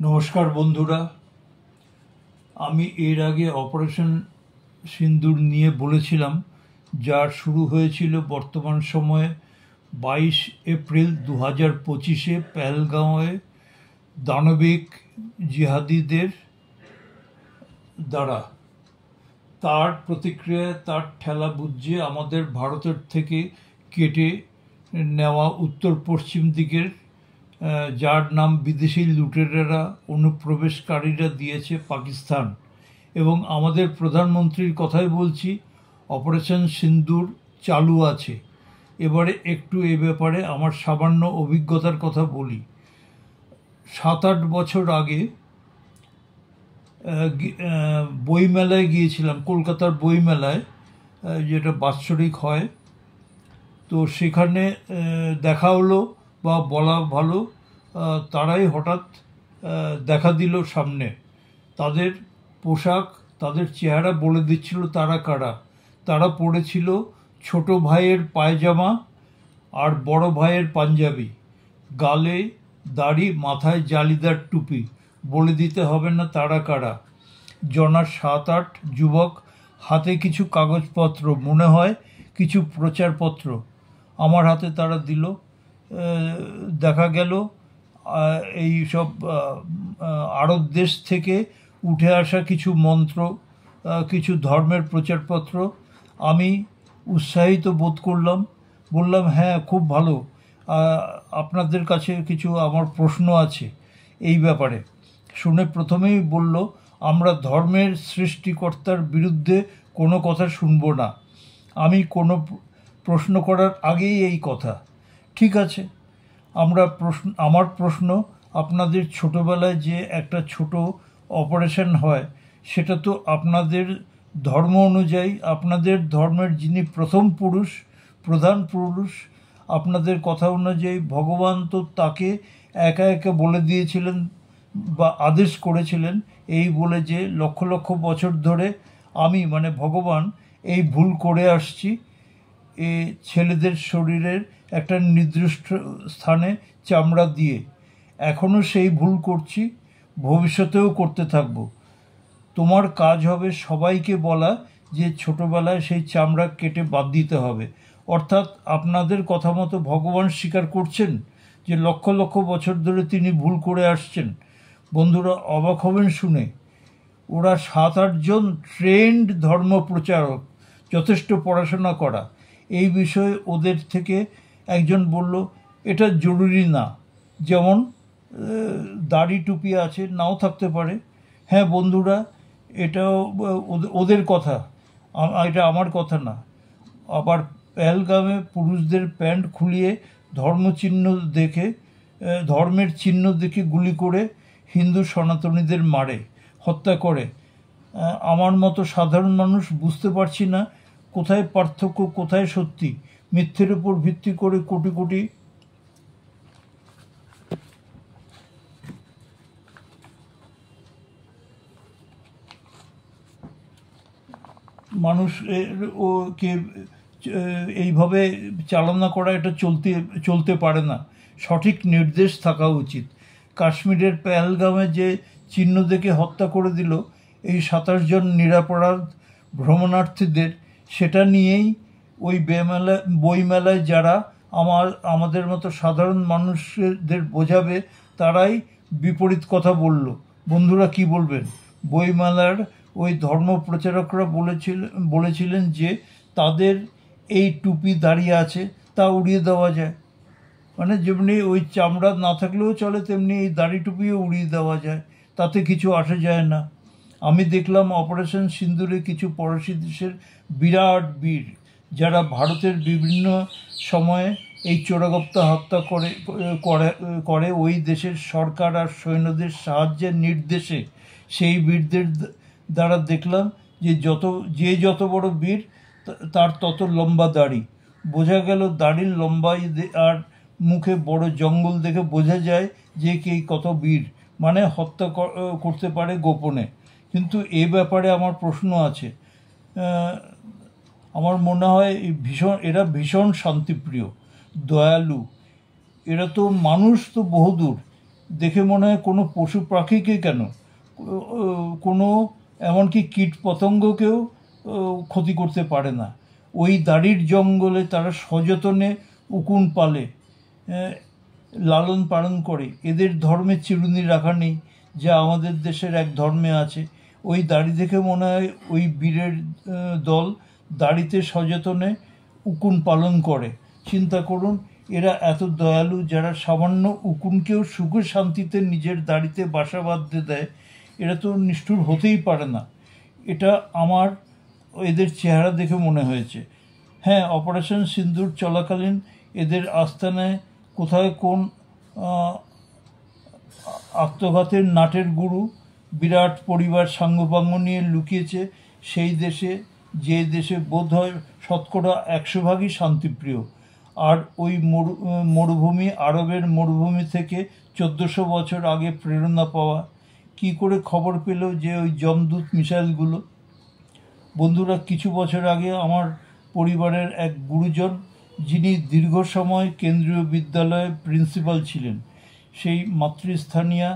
নমস্কার বন্ধুরা, আমি এর আগে অপারেশন সিন্দুর নিয়ে বলেছিলাম, যার শুরু হয়েছিল বর্তমান সময়ে 22 এপ্রিল 2025-এ পেহেলগাঁওয়ে দানবিক জিহাদিদের দ্বারা। তার প্রতিক্রিয়ায় তার ঠেলা বুঝিয়ে আমাদের ভারতের থেকে কেটে নেওয়া উত্তর পশ্চিম দিকের যার নাম বিদেশি লুটেরারা অনুপ্রবেশকারীরা দিয়েছে পাকিস্তান। এবং আমাদের প্রধানমন্ত্রীর কথাই বলছি, অপারেশন সিন্দুর চালু আছে। এবারে একটু এ ব্যাপারে আমার সামান্য অভিজ্ঞতার কথা বলি। 7-8 বছর আগে বইমেলায় গিয়েছিলাম, কলকাতার বইমেলায়, যেটা বাৎসরিক হয়। তো সেখানে দেখা হলো, বা বলা ভালো, তারাই হঠাৎ দেখা দিল সামনে। তাদের পোশাক, তাদের চেহারা বলে দিচ্ছিল তারা কারা। তারা পরেছিল ছোট ভাইয়ের পায়জামা আর বড় ভাইয়ের পাঞ্জাবি, গালে দাড়ি, মাথায় জালিদার টুপি। বলে দিতে হবে না তারা কারা। জনা 7-8 যুবক, হাতে কিছু কাগজপত্র, মনে হয় কিছু প্রচারপত্র আমার হাতে তারা দিল। দেখা গেল এই সব আরব দেশ থেকে উঠে আসা কিছু মন্ত্র, কিছু ধর্মের প্রচারপত্র। আমি উৎসাহিত বোধ করলাম, বললাম হ্যাঁ, খুব ভালো। আপনাদের কাছে কিছু আমার প্রশ্ন আছে এই ব্যাপারে। শুনে প্রথমেই বলল, আমরা ধর্মের সৃষ্টিকর্তার বিরুদ্ধে কোনো কথা শুনবো না। আমি কোনো প্রশ্ন করার আগেই এই কথা, ঠিক আছে। আমার প্রশ্ন, আপনাদের ছোটবেলায় যে একটা ছোট অপারেশন হয়, সেটা তো আপনাদের ধর্ম অনুযায়ী, আপনাদের ধর্মের যিনি প্রধান পুরুষ, আপনাদের কথা অনুযায়ী ভগবান তো তাকে একা একা বলে দিয়েছিলেন বা আদেশ করেছিলেন, এই বলে যে লক্ষ লক্ষ বছর ধরে আমি, মানে ভগবান, এই ভুল করে আসছি। ছেলেদের শরীরের একটা নির্দিষ্ট স্থানে চামড়া দিয়ে এখনও সেই ভুল করছি, ভবিষ্যতেও করতে থাকব। তোমার কাজ হবে সবাইকে বলা যে ছোটবেলায় সেই চামড়া কেটে বাদ দিতে হবে। অর্থাৎ আপনাদের কথা মতো ভগবান স্বীকার করছেন যে লক্ষ লক্ষ বছর ধরে তিনি ভুল করে আসছেন। বন্ধুরা অবাক হবেন শুনে, ওরা 7-8 জন ট্রেন্ড ধর্ম প্রচারক, যথেষ্ট পড়াশোনা করা। এই বিষয়ে ওদের থেকে একজন বলল, এটা জরুরি না, যেমন দাড়ি টুপি আছে, নাও থাকতে পারে। হ্যাঁ বন্ধুরা, এটাও ওদের কথা, এটা আমার কথা না। আবার পেহেলগামে পুরুষদের প্যান্ট খুলিয়ে ধর্মের চিহ্ন দেখে গুলি করে হিন্দু সনাতনীদের মারে, হত্যা করে। আমার মতো সাধারণ মানুষ বুঝতে পারছি না কোথায় পার্থক্য, কোথায় সত্যি। মিথ্যের উপর ভিত্তি করে কোটি কোটি মানুষের ওকে এইভাবে চালনা করা, এটা চলতে পারে না। সঠিক নির্দেশ থাকা উচিত। কাশ্মীরের পেহেলগামে যে চিহ্ন দেখে হত্যা করে দিল এই 27 জন নিরপরাধ ভ্রমণার্থীদের, সেটা নিয়েই ওই বইমেলায় যারা আমাদের মতো সাধারণ মানুষদের বোঝাবে, তারাই বিপরীত কথা বলল। বন্ধুরা কি বলবেন? বইমেলার ওই ধর্ম প্রচারকরা বলেছিলেন যে তাদের এই টুপি দাঁড়িয়ে আছে, তা উড়িয়ে দেওয়া যায়। মানে যেমনি ওই চামড়া না থাকলেও চলে, তেমনি এই দাড়ি টুপিও উড়িয়ে দেওয়া যায়, তাতে কিছু আসে যায় না। আমি দেখলাম অপারেশন সিন্দুরে কিছু পড়োশি দেশের বিরাট বীর, যারা ভারতের বিভিন্ন সময়ে এই চোরাগোপ্তা হত্যা করে ওই দেশের সরকার আর সৈন্যদের সাহায্যের নির্দেশে, সেই বীরদের দ্বারা দেখলাম যে যত বড় বীর তার তত লম্বা দাড়ি। বোঝা গেল দাড়ির লম্বাই আর মুখে বড় জঙ্গল দেখে বোঝা যায় যে কে কত বীর, মানে হত্যা করতে পারে গোপনে। কিন্তু এ ব্যাপারে আমার প্রশ্ন আছে। আমার মনে হয় এরা ভীষণ শান্তিপ্রিয়, দয়ালু। এরা তো মানুষ তো বহুদূর, দেখে মনে হয় কোনো পশু পাখিকে কেন, কোনো এমনকি কীট পতঙ্গকেও ক্ষতি করতে পারে না। ওই দাড়ির জঙ্গলে তারা সযতনে উকুন পালে, লালন পালন করে। এদের ধর্মে চিরুনি রাখা নেই, যা আমাদের দেশের এক ধর্মে আছে। ওই দাড়ি দেখে মনে হয় ওই বীরের দল দাড়িতে সযতনে উকুন পালন করে। চিন্তা করুন, এরা এত দয়ালু, যারা সামান্য উকুনকেও সুখে শান্তিতে নিজের দাড়িতে বাসা বাঁধতে দেয়। এরা তো নিষ্ঠুর হতেই পারে না। এটা আমার এদের চেহারা দেখে মনে হয়েছে। হ্যাঁ, অপারেশন সিন্দুর চলাকালীন এদের আস্তানায় কোথায় কোন আত্মঘাতের নাটের গুরু বিরাট পরিবার সাঙ্গপাঙ্গ নিয়ে লুকিয়েছে সেই দেশে, যে দেশে বোধ হয় 100% শান্তিপ্রিয়। আর ওই মরুভূমি, আরবের মরুভূমি থেকে 1400 বছর আগে প্রেরণা পাওয়া। কি করে খবর পেল যে ওই যমদূত মিসাইলগুলো? বন্ধুরা, কিছু বছর আগে আমার পরিবারের এক গুরুজন, যিনি দীর্ঘ সময় কেন্দ্রীয় বিদ্যালয়ে প্রিন্সিপাল ছিলেন, সেই মাতৃস্থানীয়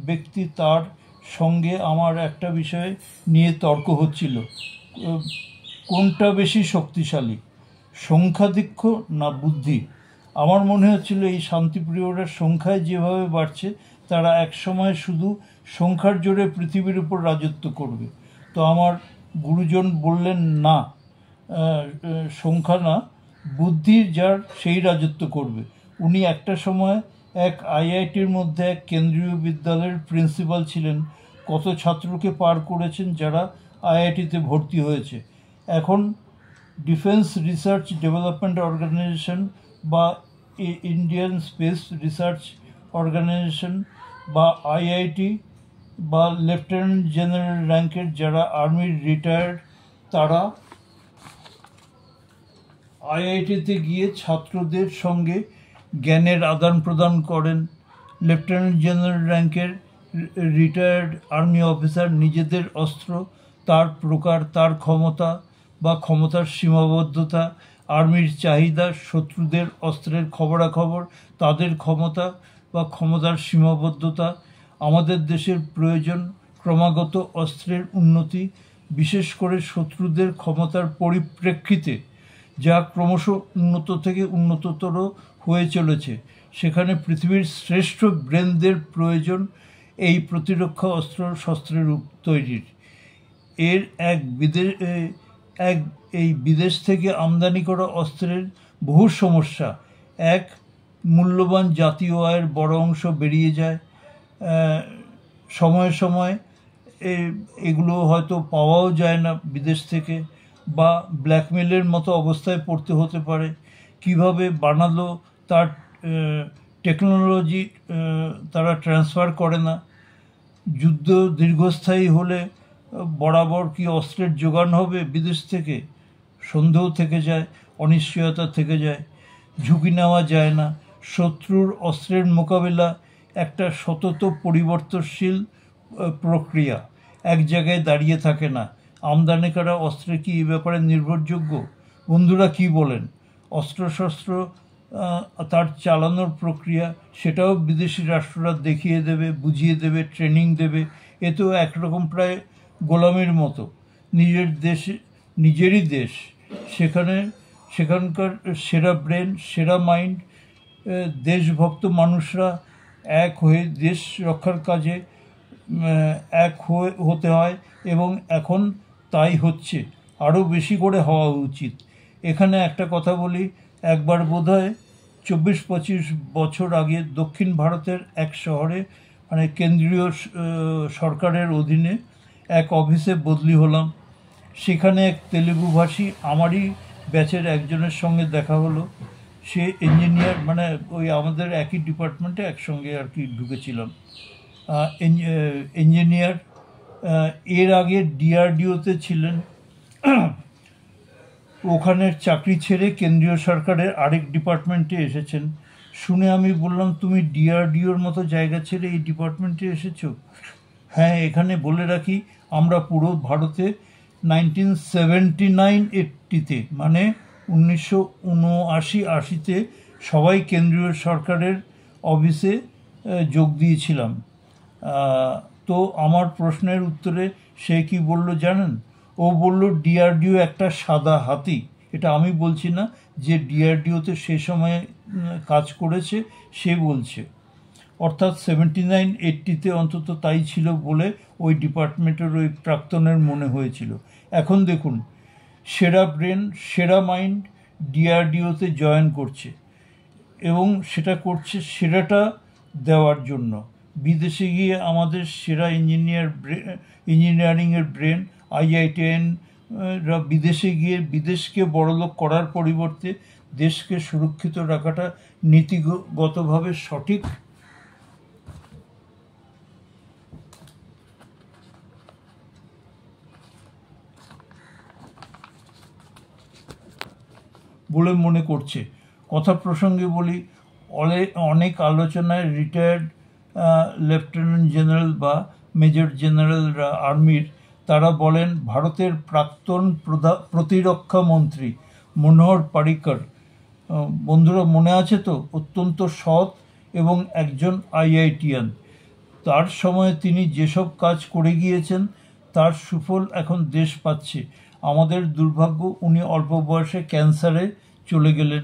ব্যক্তি, তার সঙ্গে আমার একটা বিষয় নিয়ে তর্ক হচ্ছিল। কোনটা বেশি শক্তিশালী, সংখ্যাধিক্য না বুদ্ধি? আমার মনে হচ্ছিল এই শান্তিপ্রিয়রা সংখ্যায় যেভাবে বাড়ছে, তারা একসময় শুধু সংখ্যার জোরে পৃথিবীর উপর রাজত্ব করবে। তো আমার গুরুজন বললেন, না, সংখ্যা না, বুদ্ধির যার সেই রাজত্ব করবে। উনি একটা সময় এক আইআইটির মধ্যে এক কেন্দ্রীয় বিদ্যালয়ের প্রিন্সিপাল ছিলেন। কত ছাত্রকে পার করেছেন যারা আইআইটিতে ভর্তি হয়েছে। এখন ডিফেন্স রিসার্চ ডেভেলপমেন্ট অর্গানাইজেশন বা ইন্ডিয়ান স্পেস রিসার্চ অর্গানাইজেশন বা আইআইটি বা লেফটেন্যান্ট জেনারেল র্যাঙ্কের যারা আর্মির রিটায়ার্ড, তারা আইআইটিতে গিয়ে ছাত্রদের সঙ্গে জ্ঞানের আদান প্রদান করেন। লেফটেন্যান্ট জেনারেল র্যাঙ্কের রিটায়ার্ড আর্মি অফিসার নিজেদের অস্ত্র, তার প্রকার, তার ক্ষমতা বা ক্ষমতার সীমাবদ্ধতা, আর্মির চাহিদা, শত্রুদের অস্ত্রের খবরাখবর, তাদের ক্ষমতা বা ক্ষমতার সীমাবদ্ধতা, আমাদের দেশের প্রয়োজন ক্রমাগত অস্ত্রের উন্নতি, বিশেষ করে শত্রুদের ক্ষমতার পরিপ্রেক্ষিতে, যা ক্রমশ উন্নত থেকে উন্নততর হয়ে চলেছে। সেখানে পৃথিবীর শ্রেষ্ঠ ব্রেনদের প্রয়োজন এই প্রতিরক্ষা অস্ত্র শস্ত্রের তৈরির। এর এই বিদেশ থেকে আমদানি করা অস্ত্রের বহু সমস্যা। এক, মূল্যবান জাতীয় আয়ের বড় অংশ বেরিয়ে যায়। সময়ে সময়ে এগুলো হয়তো পাওয়াও যায় না বিদেশ থেকে, বা ব্ল্যাকমেলের মতো অবস্থায় পড়তে হতে পারে। কিভাবে বানালো তার টেকনোলজি তারা ট্রান্সফার করে না। যুদ্ধ দীর্ঘস্থায়ী হলে বরাবর কি অস্ত্রের যোগান হবে বিদেশ থেকে? সন্দেহ থেকে যায়, অনিশ্চয়তা থেকে যায়, ঝুঁকি নেওয়া যায় না। শত্রুর অস্ত্রের মোকাবেলা একটা সতত পরিবর্তনশীল প্রক্রিয়া, এক জায়গায় দাঁড়িয়ে থাকে না। আমদানি করা অস্ত্রে কি এ ব্যাপারে নির্ভরযোগ্য? বন্ধুরা, কি বলেন? অস্ত্রশস্ত্র তার চালানোর প্রক্রিয়া, সেটাও বিদেশি রাষ্ট্ররা দেখিয়ে দেবে, বুঝিয়ে দেবে, ট্রেনিং দেবে। এ তো একরকম প্রায় গোলামির মতো। নিজেরই দেশ, সেখানকার সেরা ব্রেন, সেরা মাইন্ড, দেশভক্ত মানুষরা এক হয়ে দেশ রক্ষার কাজে এক হতে হয়, এবং এখন তাই হচ্ছে। আরও বেশি করে হওয়া উচিত। এখানে একটা কথা বলি, একবার বোধহয় 24-25 বছর আগে দক্ষিণ ভারতের এক শহরে, মানে কেন্দ্রীয় সরকারের অধীনে এক অফিসে বদলি হলাম। সেখানে এক তেলেগুভাষী আমারই ব্যাচের একজনের সঙ্গে দেখা হলো। সে ইঞ্জিনিয়ার, মানে ওই আমাদের একই ডিপার্টমেন্টে একসঙ্গে আর কি ঢুকেছিলাম। ইঞ্জিনিয়ার, এর আগে ডিআরডিওতে ছিলেন। ওখানের চাকরি ছেড়ে কেন্দ্রীয় সরকারের আরেক ডিপার্টমেন্টে এসেছেন। শুনে আমি বললাম, তুমি ডিআরডিওর মতো জায়গা ছেড়ে এই ডিপার্টমেন্টে এসেছো? হ্যাঁ, এখানে বলে রাখি, আমরা পুরো ভারতে 1979-80-তে, মানে 1979-80-তে সবাই কেন্দ্রীয় সরকারের অফিসে যোগ দিয়েছিলাম। তো আমার প্রশ্নের উত্তরে সে কি বলল জানেন? ও বলল ডিআরডিও একটা সাদা হাতি। এটা আমি বলছি না, যে ডিআরডিওতে সে সময় কাজ করেছে সে বলছে। অর্থাৎ 79-80-তে অন্তত তাই ছিল বলে ওই ডিপার্টমেন্টের ওই প্রাক্তনের মনে হয়েছিল। এখন দেখুন, সেরা ব্রেন, সেরা মাইন্ড ডিআরডিওতে জয়েন করছে, এবং সেটা করছে সেরাটা দেওয়ার জন্য। বিদেশে গিয়ে আমাদের সেরা ইঞ্জিনিয়ারিংয়ের ব্রেন IITN রা বিদেশে গিয়ে বিদেশকে বড়লোক করার পরিবর্তে দেশকে সুরক্ষিত রাখাটা নীতিগতভাবে সঠিক? বলে মনে করছে। কথা প্রসঙ্গে বলি, অনেক আলোচনায় রিটায়ার্ড লেফটেন্যান্ট জেনারেল বা মেজর জেনারেলরা আর্মির, তারা বলেন ভারতের প্রাক্তন প্রতিরক্ষা মন্ত্রী মনোহর পারিকর, বন্ধুরা মনে আছে তো, অত্যন্ত সৎ এবং একজন IITian। তার সময়ে তিনি যেসব কাজ করে গিয়েছেন তার সুফল এখন দেশ পাচ্ছে। আমাদের দুর্ভাগ্য উনি অল্প বয়সে ক্যান্সারে চলে গেলেন।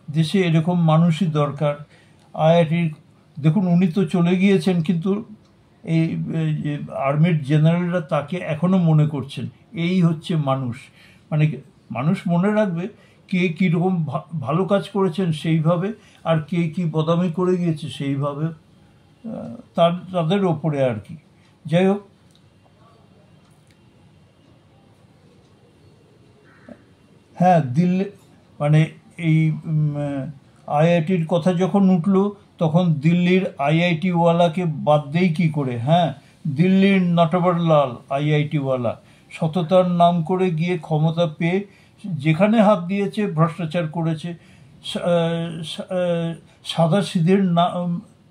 দেশে এরকম মানুষই দরকার। IITর দেখুন, উনি তো চলে গিয়েছেন, কিন্তু এই আর্মির জেনারেলরা তাকে এখনও মনে করছেন। এই হচ্ছে মানুষ। মানে মানুষ মনে রাখবে কে কীরকম ভালো কাজ করেছেন সেইভাবে, আর কে কী বদামি করে গিয়েছে সেইভাবে, তাদের ওপরে আর কি। যাই হোক, হ্যাঁ, দিল্লি মানে এই IITর কথা যখন উঠল তখন দিল্লির IITওয়ালাকে বাদ দেই কী করে? হ্যাঁ, দিল্লির নটবরলাল IITওয়ালা সততার নাম করে গিয়ে ক্ষমতা পেয়ে যেখানে হাত দিয়েছে ভ্রষ্টাচার করেছে। সাদা সিধের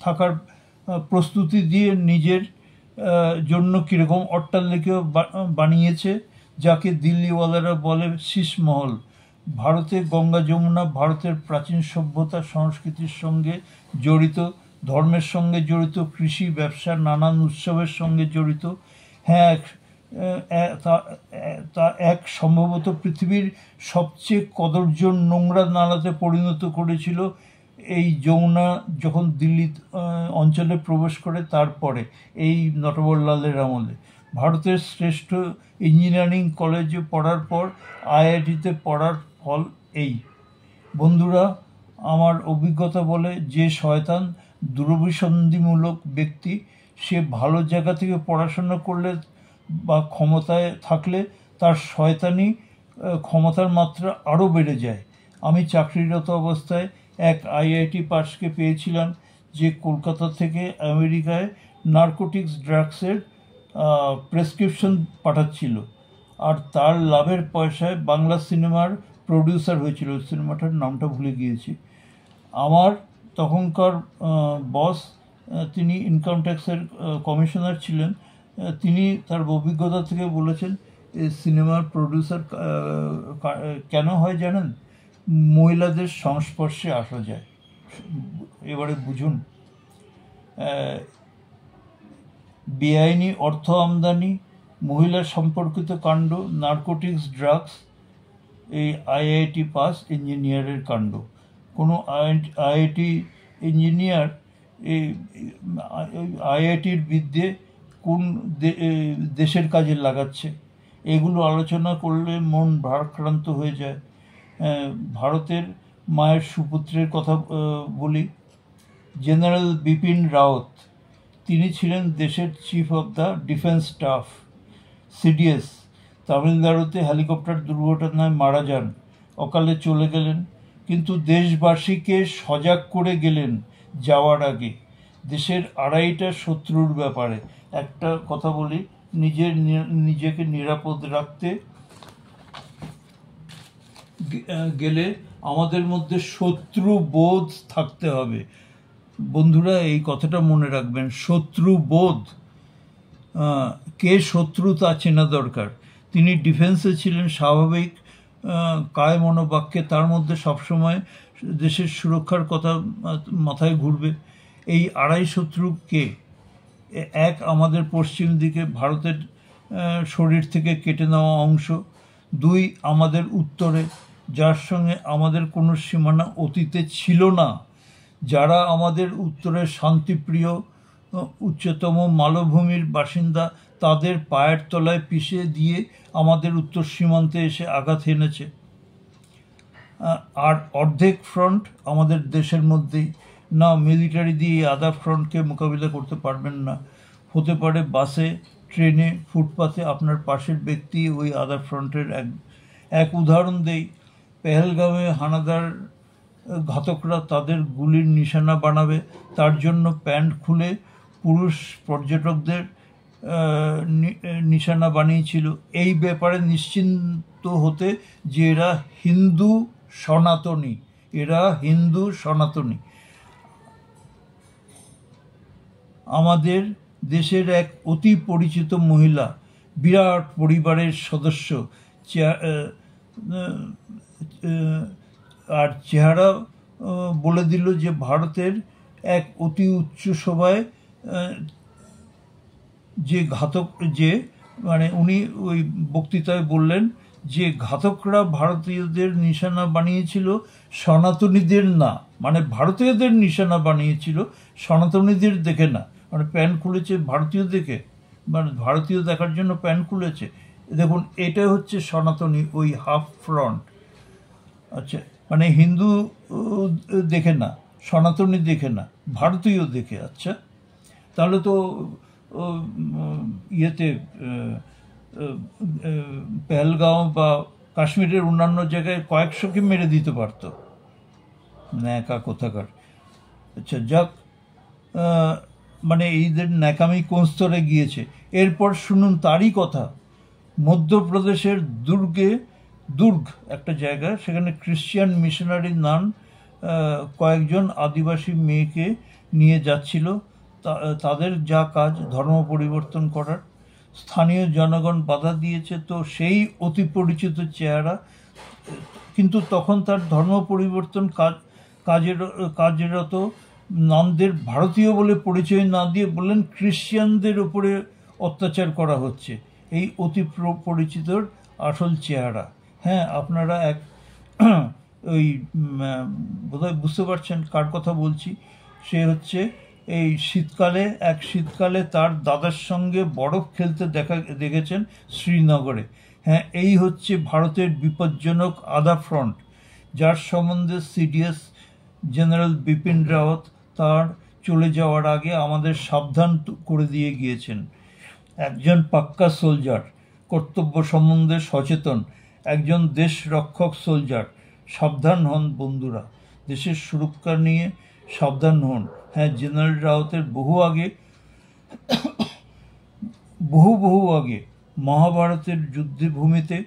থাকার প্রস্তুতি দিয়ে নিজের জন্য কীরকম অট্টালিকা বানিয়েছে, যাকে দিল্লিওয়ালারা বলে শীষমহল। ভারতে গঙ্গা যমুনা, ভারতের প্রাচীন সভ্যতা সংস্কৃতির সঙ্গে জড়িত, ধর্মের সঙ্গে জড়িত, কৃষি, ব্যবসা, নানান উৎসবের সঙ্গে জড়িত। হ্যাঁ, তা এক সম্ভবত পৃথিবীর সবচেয়ে কদর্য নোংরা নালাতে পরিণত করেছিল এই যমুনা যখন দিল্লি অঞ্চলে প্রবেশ করে তারপরে, এই নটবরলালের আমলে। ভারতের শ্রেষ্ঠ ইঞ্জিনিয়ারিং কলেজে পড়ার পর IITতে পড়ার ফল এই। বন্ধুরা, আমার অভিজ্ঞতা বলে যে শয়তান দুরভিসন্ধিমূলক ব্যক্তি, সে ভালো জায়গা থেকে পড়াশোনা করলে বা ক্ষমতায় থাকলে তার শয়তানি ক্ষমতার মাত্রা আরও বেড়ে যায়। আমি চাকরিরত অবস্থায় এক IIT পাসকে পেয়েছিলাম, যে কলকাতা থেকে আমেরিকায় নার্কোটিক্স ড্রাগসের প্রেসক্রিপশন পাঠাচ্ছিল, আর তার লাভের পয়সায় বাংলা সিনেমার প্রডিউসার হয়েছিল। সিনেমাটার নামটা ভুলে গিয়েছি। আমার তখনকার বস, তিনি ইনকাম ট্যাক্সের কমিশনার ছিলেন। তিনি তার অভিজ্ঞতা থেকে বলেছেন এই সিনেমার প্রডিউসার কেন হয় জানেন? মহিলাদের সংস্পর্শে আসা যায়। এবারে বুঝুন, বেআইনি অর্থ আমদানি, মহিলা সম্পর্কিত কাণ্ড, নার্কোটিক্স ড্রাগস, এই IIT পাস ইঞ্জিনিয়ারের কাণ্ড। কোনো IIT ইঞ্জিনিয়ার এই IITর বিদ্যে কোন দেশের কাজে লাগাচ্ছে, এগুলো আলোচনা করলে মন ভারাক্রান্ত হয়ে যায়। ভারতের মায়ের সুপুত্রের কথা বলি, জেনারেল বিপিন রাওয়াত। তিনি ছিলেন দেশের chief of the defence staff, CDS। তামিলনাড়ুতে হেলিকপ্টার দুর্ঘটনায় মারা যান, অকালে চলে গেলেন, কিন্তু দেশবাসীকে সজাগ করে গেলেন যাওয়ার আগে দেশের 2.5টা শত্রুর ব্যাপারে। একটা কথা বলি, নিজেকে নিরাপদ রাখতে গেলে আমাদের মধ্যে শত্রুবোধ থাকতে হবে। বন্ধুরা, এই কথাটা মনে রাখবেন, শত্রুবোধ। কে শত্রু তা চেনা দরকার। তিনি ডিফেন্সে ছিলেন, স্বাভাবিক কায় মনোবাক্যে তার মধ্যে সবসময় দেশের সুরক্ষার কথা মাথায় ঘুরবে। এই আড়াই শত্রু কে? এক, আমাদের পশ্চিম দিকে ভারতের শরীর থেকে কেটে নেওয়া অংশ। দুই, আমাদের উত্তরে, যার সঙ্গে আমাদের কোনো সীমানা অতীতে ছিল না, যারা আমাদের উত্তরের শান্তিপ্রিয় উচ্চতম মালভূমির বাসিন্দা, তাদের পায়ের তলায় পিষে দিয়ে আমাদের উত্তর সীমান্তে এসে আঘাত এনেছে। আর অর্ধেক ফ্রন্ট আমাদের দেশের মধ্যেই। না, মিলিটারি দিয়ে আধা ফ্রন্টকে মোকাবিলা করতে পারবেন না। হতে পারে বাসে, ট্রেনে, ফুটপাথে আপনার পাশের ব্যক্তি ওই আধা ফ্রন্টের এক উদাহরণ দেই। পেহেলগাঁওয়ে হানাদার ঘাতকরা তাদের গুলির নিশানা বানাবে, তার জন্য প্যান্ট খুলে পুরুষ পর্যটকদের নিশানা বানিয়েছিল। এই ব্যাপারে নিশ্চিন্ত হতে যে এরা হিন্দু সনাতনী, এরা হিন্দু সনাতনী। আমাদের দেশের এক অতি পরিচিত মহিলা, বিরাট পরিবারের সদস্য, আর চেহারা বলে দিল যে ভারতের এক অতি উচ্চ সভায় যে ঘাতক, যে মানে উনি ওই বক্তৃতায় বললেন যে ঘাতকরা ভারতীয়দের নিশানা বানিয়েছিল, সনাতনীদের না। মানে ভারতীয়দের নিশানা বানিয়েছিল, সনাতনীদের দেখে না। মানে প্যান্ট খুলেছে ভারতীয় দেখে, মানে ভারতীয় দেখার জন্য প্যান্ট খুলেছে। দেখুন, এটা হচ্ছে সনাতনী, ওই হাফ ফ্রন্ট। আচ্ছা, মানে হিন্দু দেখে না, সনাতনী দেখে না, ভারতীয় দেখে। আচ্ছা, তাহলে তো ইয়েতে পেহেলগাঁও বা কাশ্মীরের অন্যান্য জায়গায় কয়েকশোকে মেরে দিতে পারতো। ন্যাকা কোথাকার। আচ্ছা, যাক, মানে এইদের ন্যাকামি কোন স্তরে গিয়েছে। এরপর শুনুন তারই কথা। মধ্যপ্রদেশের দুর্গ একটা জায়গা, সেখানে খ্রিশ্চান মিশনারি নান কয়েকজন আদিবাসী মেয়েকে নিয়ে যাচ্ছিল। তাদের যা কাজ ধর্ম পরিবর্তন করার, স্থানীয় জনগণ বাধা দিয়েছে। তো সেই অতি পরিচিত চেহারা, কিন্তু তখন তার ধর্ম পরিবর্তন কাজেরত নানদের ভারতীয় বলে পরিচয় না দিয়ে বললেন খ্রিশ্চানদের উপরে অত্যাচার করা হচ্ছে। এই অতি পরিচিতর আসল চেহারা। হ্যাঁ, আপনারা ওই বোধহয় বুঝতে পারছেন কার কথা বলছি। সে হচ্ছে এই শীতকালে তার দাদার সঙ্গে বরফ খেলতে দেখেছেন শ্রীনগরে। হ্যাঁ, এই হচ্ছে ভারতের বিপজ্জনক আধা ফ্রন্ট, যার সম্বন্ধে সিডিএস জেনারেল বিপিন রাওয়াত তার চলে যাওয়ার আগে আমাদের সাবধান করে দিয়ে গিয়েছেন। একজন পাক্কা সোলজার, কর্তব্য সম্বন্ধে সচেতন, একজন দেশ রক্ষক সোলজার। সাবধান হন বন্ধুরা, দেশের সুরক্ষা নিয়ে সাবধান হন। হ্যাঁ, জেনারেল রাওয়াতের বহু আগে মহাভারতের যুদ্ধভূমিতে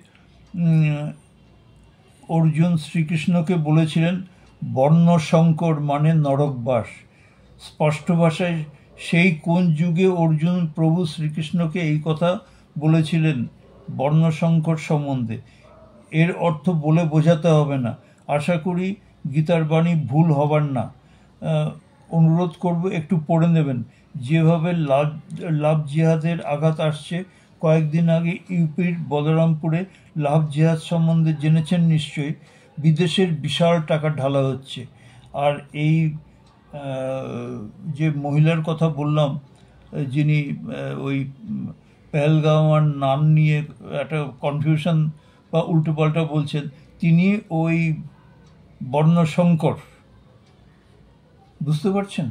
অর্জুন শ্রীকৃষ্ণকে বলেছিলেন বর্ণসংকর মানে নরকবাস। স্পষ্ট ভাষায় সেই কোন যুগে অর্জুন প্রভু শ্রীকৃষ্ণকে এই কথা বলেছিলেন বর্ণসংকর সম্বন্ধে, এর অর্থ বলে বোঝাতে হবে না। আশা করি গীতার বাণী ভুল হবার না। অনুরোধ করব একটু পড়ে নেবেন। যেভাবে লাভ জিহাদের আঘাত আসছে, কয়েকদিন আগে ইউপির বলরামপুরে লাভ জিহাদ সম্বন্ধে জেনেছেন নিশ্চয়ই। বিদেশের বিশাল টাকা ঢালা হচ্ছে। আর এই যে মহিলার কথা বললাম, যিনি ওই পেহেলগাঁও আর নাম নিয়ে একটা কনফিউশন বা উল্টোপাল্টা বলছেন, তিনি ওই বর্ণসংকর। বুঝতে পারছেন?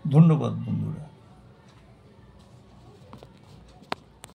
ধন্যবাদ বন্ধুরা।